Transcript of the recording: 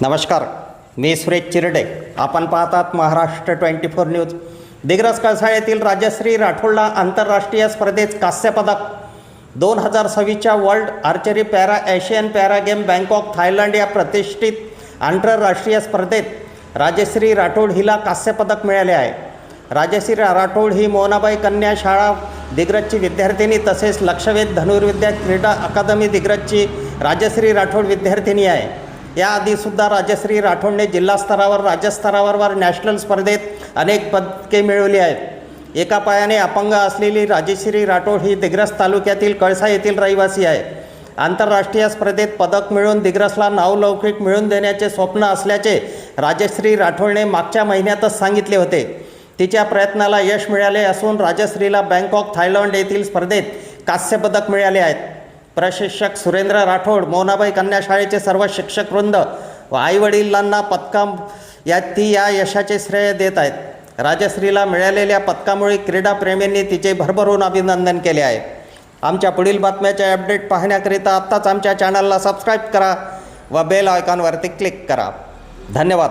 नमस्कार, मी सुरेश चिरडे. आपण पाहतात महाराष्ट्र 24 न्यूज. दिग्रस कळसाळ येथील राजश्री राठोडला आंतरराष्ट्रीय स्पर्धेत कांस्यपदक. 2026च्या world archery para Asian para game Bangkok Thailand या प्रतिष्ठित आंतरराष्ट्रीय स्पर्धेत राजश्री राठोड हिला कांस्यपदक मिळाले आहे. राजश्री राठोड ही मोहनाबाई कन्या शाळा दिग्रजची विद्यार्थिनी तसेच लक्षवेध धनुर्विद्या क्रीडा अकादमी दिग्रजची राजश्री राठोड विद्यार्थिनी आहे. याआधीसुद्धा राजश्री राठोडने जिल्हा स्तरावर राज्यस्तरावर व नॅशनल स्पर्धेत अनेक पदके मिळवली आहेत. एका पायाने अपंग असलेली राजश्री राठोड ही दिग्रस तालुक्यातील कळसा येथील रहिवासी आहे. आंतरराष्ट्रीय स्पर्धेत पदक मिळवून दिग्रसला नावलौकिक मिळवून देण्याचे स्वप्न असल्याचे राजश्री राठोडने मागच्या महिन्यातच सांगितले होते. तिच्या प्रयत्नाला यश मिळाले असून राजश्रीला बँकॉक थायलंड येथील स्पर्धेत कांस्यपदक मिळाले आहेत. प्रशिक्षक सुरेंद्र राठोड, मोहनाबाई कन्या शाळेचे सर्व शिक्षकवृंद व आईवडिलांना या यशाचे श्रेय देत आहेत. राजश्रीला मिळालेल्या पदकामुळे क्रीडाप्रेमींनी तिचे भरभरून अभिनंदन केले आहे. आमच्या पुढील बातम्याचे अपडेट पाहण्याकरिता आत्ताच आमच्या चॅनलला सबस्क्राईब करा व बेल आयकॉनवरती क्लिक करा. धन्यवाद.